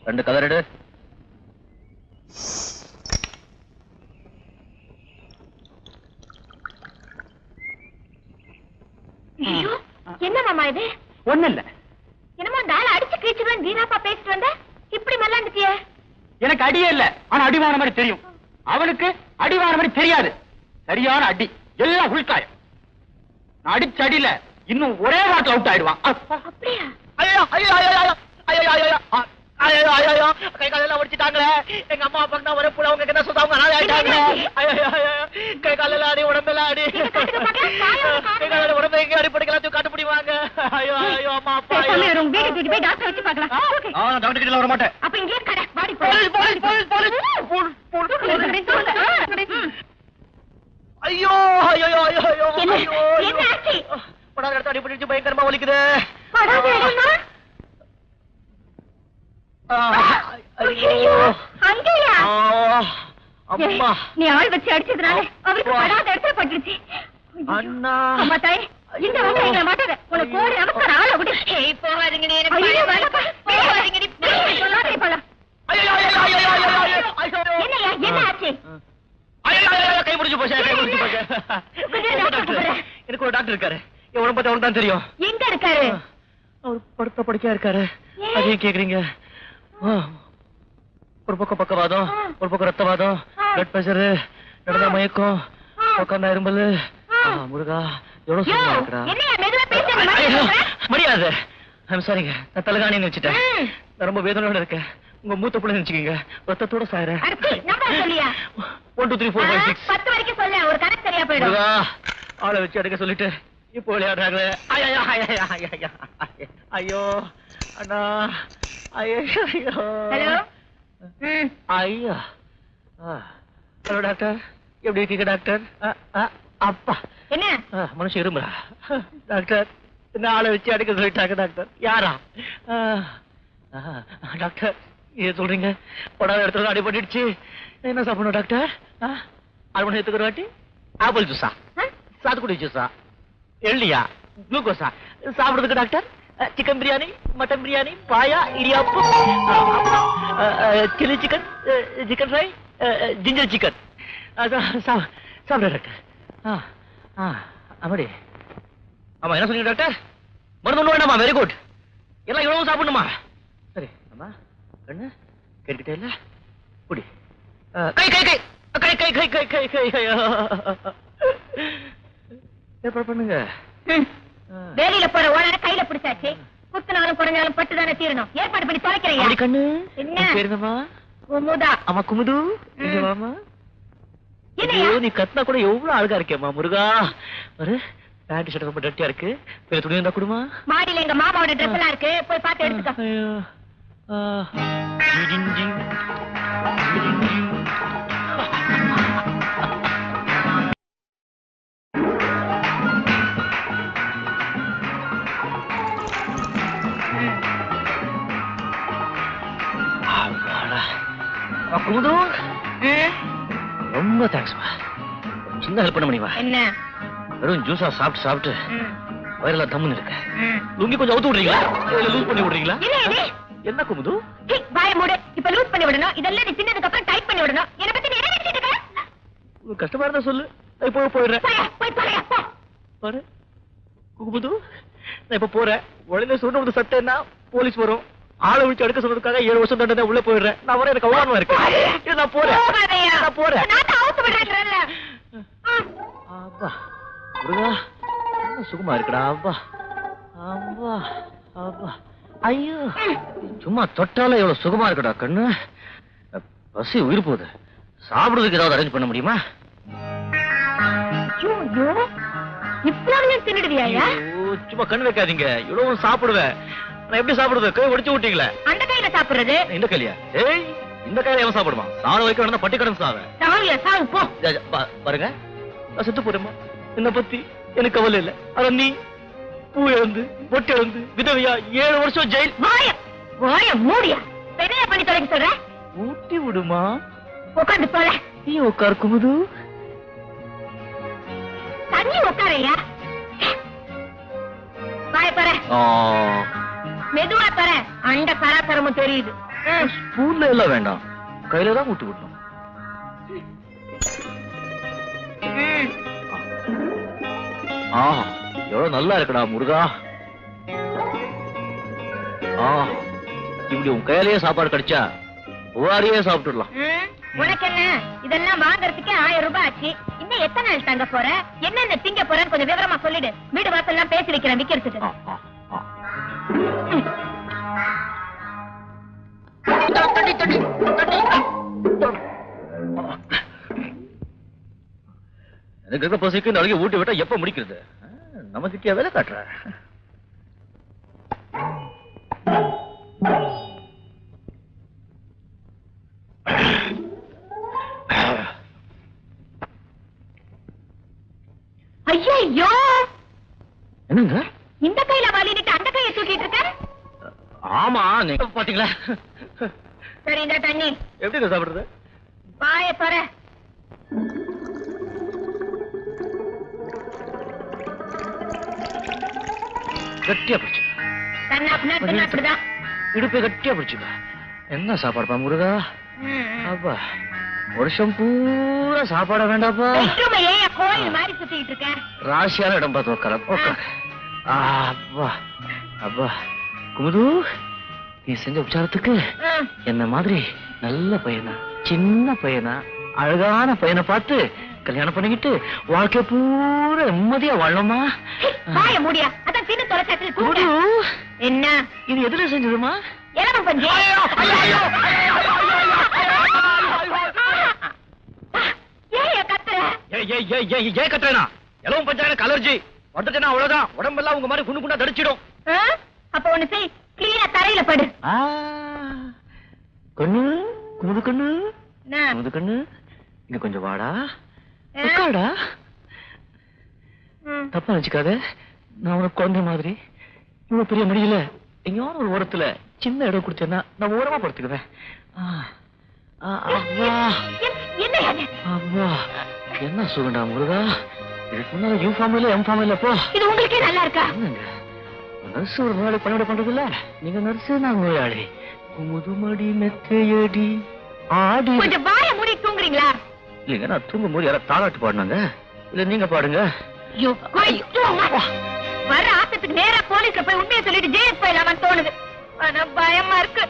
2 colour எடு. என்ன மாமா இது? ஒண்ணு இல்ல. என்னமோ அந்த ஆளை அடிச்சு கிழிச்சுதான் வீணாப்பா பேசிட்டு வந்த, இப்படி மல்லாந்துட்டியே. எனக்கு அடியே இல்ல, ஆனா அடிவான மாதிரி தெரியும். அவனுக்கு அடிவான மாதிரி தெரியாது. சரியான அடி, எல்லாம் உள்காயம். நான் அடிச்ச அடியில இன்னும் ஒரே வாட்டில் அவுட் ஆயிடுவான். அப்படியா? ஐயோ ஐயோ ஐயோ ஐயோ ஐயோ ஐயோ ஐயோ ஐயோ கை காலெல்லாம் உடைச்சிட்டாங்களே. எங்க அம்மா அப்பா தான் வரப்புல அவங்க என்ன சொல்றாங்க, நாளை ஆயிட்டாங்களே. ஐயோ ஐயோ கை காலெல்லாம் அடி, உடம்பெல்லாம் அடி. கை கால உடம்பு எங்க அடிப்படைக்கெல்லாம் காட்ட முடியுவாங்க. ஐயோ ஐயோ அம்மா அப்பா. வீடு தூக்கி போய் டாக்டர் வச்சு பார்க்கலாம். டாக்டர் கிட்ட வர மாட்டேன். அப்ப இங்கே கடை பாடி போலீஸ் போலீஸ் போலீஸ் ஐயோ ஐயோ ஐயோ ஐயோ என்ன ஆச்சு? படாத இடத்த அடிபட்டு பயங்கரமா வலிக்குது. அங்கேயா? அம்மா நீ ஆள் வச்சு அடிச்சதுனால அவருக்கு படாத இடத்துல பட்டுருச்சு. அண்ணா அம்மா தாயே, இந்த வந்து எங்களை மாட்டாத. உனக்கு கோடி நமஸ்கார ஆளை விடு. போகாதீங்க, நீ எனக்கு போகாதீங்க, நீ சொல்லாதே போலாம். என்னையா என்ன ஆச்சு? கை முடிச்சு போச்சு, கை முடிச்சு போச்சு. எனக்கு ஒரு டாக்டர் இருக்காரு, என் உடம்பு பத்தி அவனுக்கு தான் தெரியும். எங்க இருக்காரு? அவர் படுத்த படுக்கையா இருக்காரு. அதையும் கேக்குறீங்க? ஒரு பக்கம் பக்கவாதம், ஒரு பக்கம் ரத்தவாதம், பிளட் பிரஷர், நடந்த மயக்கம், உட்கார்ந்தா இரும்பல். முருகா எவ்வளவு சும்மா இருக்கா? முடியாது. சாரிங்க, நான் தலகாணின்னு வச்சுட்டேன். நான் ரொம்ப வேதனையோட இருக்கேன். உங்க மூத்த பிள்ளை நினைச்சுக்கீங்க, ரத்தத்தோட சாயிரேன். 1 2 3 4 5 6 10 வரைக்கும் சொல்ல, ஒரு கணக்கு சரியா போயிடும். ஆளை வச்சு அடிக்க சொல்லிட்டு இப்போ விளையாடுறாங்களே. ஐயோ அண்ணா, ஐயோ ஹலோ. ஐயோ ஹலோ டாக்டர், எப்படி இருக்கீங்க டாக்டர்? அப்பா என்ன மனுஷன் இரும்புறா டாக்டர்? என்ன ஆளை வச்சு அடிக்க சொல்லிட்டாங்க டாக்டர்? யாரா டாக்டர்? ஏன் சொல்றீங்க? படாத இடத்துல அடிபட்டுடுச்சு. என்ன சாப்பிடணும் டாக்டர்? 6 மணி நேரத்துக்கு ஒரு வாட்டி ஆப்பிள் ஜூஸா, சாத்துக்குடி ஜூஸா, எள்ளியா, குளுக்கோஸா சாப்பிடுறதுக்கு doctor? Chicken biryani, mutton biryani, paya, இடியாப்பு, chilli chicken, chicken fry, ginger chicken சாப்பிடுற டாக்டர். அப்படி ஆமா, என்ன சொன்னீங்க டாக்டர்? மருந்து ஒண்ணு வேண்டாமா? Very good. எல்லாம் இவ்வளவு சாப்பிடணுமா? சரி அம்மா, கண்ணு கேட்டுக்கிட்டே இல்ல, குடி. கை கை கை கை கை கை கை கை கை கை ஏற்பாடு பண்ணுங்க. வேலையில போற ஓனர கையில பிடிச்சாச்சு. குத்துனாலும் குறைஞ்சாலும் பட்டுதானே தீரணும். ஏற்பாடு பண்ணி தொலைக்கிறையா? கண்ணு என்ன பேருங்கம்மா? குமுதா. அம்மா குமுது. இங்க வாமா. நீ கத்தினா கூட எவ்வளவு அழகா இருக்கேம்மா முருகா. ஒரு பேண்ட் ஷர்ட் ரொம்ப டட்டியா இருக்கு, வேற துணி இருந்தா கொடுமா. மாடியில எங்க மாமாவோட ட்ரெஸ் எல்லாம் இருக்கு, போய் பார்த்து எடுத்துக்க. குமுது, ரொம்ப தேங்க்ஸ்மா. சின்ன ஹெல்ப் பண்ண முடியுமா? என்ன? வெறும் ஜூஸா சாப்பிட்டு சாப்பிட்டு வயிறெல்லாம் தம்முன்னு இருக்க. லுங்கி கொஞ்சம் அவுத்து விடுறீங்களா, லூஸ் பண்ணி விடுறீங்களா? என்ன குமுது? வாய மூடு. இப்ப லூஸ் பண்ணி விடணும், இதெல்லாம் நீ சின்னதுக்கு அப்புறம் டைட் பண்ணி விடணும். என்ன பத்தி நீ என்ன நினைச்சிட்டு இருக்க? கஷ்டமா இருந்தா சொல்லு, இப்போ போயிடுறேன். பாரு குமுது, நான் இப்ப போறேன். உடனே சொன்ன வந்து சட்டேன்னா போலீஸ் வரும். ஆளை விட்டு எடுக்க சொல்றதுக்காக 7 வருஷம் தண்டனை உள்ள போயிடுறேன். நான் வர எனக்கு அவமானமா இருக்கு. நான் போறேன், நான் போறேன். அப்பா முருகா, சுகமா இருக்குடா. அப்பா அப்பா அப்பா. ஐயோ, சும்மா தொட்டால எவ்வளவு சுகமா இருக்குடா கண்ணு. பசி உயிர் போகுது. சாப்பிடுறதுக்கு ஏதாவது அரேஞ்ச் பண்ண முடியுமா? சும்மா கண் வைக்காதீங்க. இவ்வளவு சாப்பிடுவேன். நான் எப்படி சாப்பிடுறது? கை ஒடிச்சு விட்டீங்களே. அந்த கையில சாப்பிடுறது? இந்த கையில? ஏய், இந்த கையில எவன் சாப்பிடுவான்? சாண வைக்க வேணா பட்டி கடன் சாவேன். பாருங்க, நான் செத்து போறேம்மா. என்ன பத்தி எனக்கு கவலை இல்லை. ஆனா நீ பூ இழந்து பொட்டு இழந்து விதவையா 7 வருஷம் ஜெயில். மூடியா பெரிய பண்ணி தொடங்கி சொல்ற. ஊட்டி விடுமா. உட்காந்து போல. நீ உட்காரு குமுது. தண்ணி உட்காரையா. வாய பாரு, மெதுவா பாரு. அண்ட சராசரமும் தெரியுது. ஸ்பூன்ல எல்லாம் வேண்டாம், கையில தான் ஊட்டி விடணும். எவ்வளவு நல்லா இருக்குடா முருகா. இப்படி உன் கையிலேயே சாப்பாடு கிடைச்சா ஒவ்வொருயே சாப்பிட்டுடலாம். உனக்கு என்ன இதெல்லாம் வாங்கறதுக்கே 1000 ரூபாய் ஆச்சு. இன்னும் எத்தனை நாள் தங்க போற, என்னென்ன திங்க போறன்னு கொஞ்சம் விவரமா சொல்லிடு. வீடு வாசல் எல்லாம் பேசி வைக்கிறேன் விக்கிறதுக்கு. எனக்கு இருக்க பசிக்கு நாளைக்கு ஊட்டி விட்டா எப்ப முடிக்கிறது? நமக்கு வேலை காட்டுற. ஐயோ என்னங்க இந்த கையில வாலிட்டு அந்த கையை தூக்கிட்டு இருக்க? ஆமா, நீங்க பாத்தீங்களா? சரி இந்த தண்ணி எப்படி சாப்பிடுறது? வாய தர. கட்டியா பிடிச்சு அப்படிதான் இடுப்பை கட்டியா பிடிச்சுக்கா. என்ன சாப்பாடுப்பா முருகா? அப்பா வருஷம் பூரா சாப்பாட வேண்டாப்பா. கோயில் மாதிரி சுத்திட்டு இருக்க. ராசியான இடம் பார்த்து உட்கார உட்கார. அப்பா அப்பா குமுது, நீ செஞ்ச உபச்சாரத்துக்கு என்ன மாதிரி நல்ல பையனா, சின்ன பையனா, அழகான பையனை பார்த்து கல்யாணம் பண்ணிக்கிட்டு வாழ்க்கை பூரா நிம்மதியா வாழணுமா? முடியா அதான் சின்ன தொலைச்சாட்டு. என்ன இது எதுல செஞ்சதுமா? எல்லாம் பஞ்சு. ஏன் கத்துறேனா? எல்லாம் பஞ்சாயத்து அலர்ஜி வந்துட்டேன்னா அவ்வளவுதான், உடம்பெல்லாம் உங்க மாதிரி குண்டு குண்டா தடிச்சிடும். அப்ப ஒண்ணு செய், கிளீனா தரையில படு. கண்ணு குமுது கண்ணு, குமுது கண்ணு, இங்க கொஞ்சம் வாடா உட்காடா. தப்பா நினைச்சுக்காத, நான் உனக்கு குழந்தை மாதிரி இவ்வளவு பெரிய முடியல. எங்கேயாவது ஒரு ஓரத்துல சின்ன இடம் கொடுத்தேன்னா நான் ஓரமா படுத்துக்குவேன். என்ன சுகண்டா முருகா? இதுக்கு முன்னால யூ ஃபார்ம் எம் ஃபார்ம் போ. இது உங்களுக்கே நல்லா இருக்கா? நர்ஸ் ஒரு நோயாளி பணிவிட பண்றது இல்ல, நீங்க நர்ஸ், நான் நோயாளி. முதுமடி மெத்தையடி ஆடி. கொஞ்சம் வாய மூடி தூங்குறீங்களா? இல்லைங்க, நான் தூங்கும் போது யாராவது தாளாட்டு பாடினாங்க. இல்ல நீங்க பாடுங்க. வர ஆட்டத்துக்கு நேரா போலீஸ்ல போய் உண்மையை சொல்லிட்டு ஜெயிலுக்கு போயிடலாமான்னு தோணுது. ஆனா பயமா இருக்கு.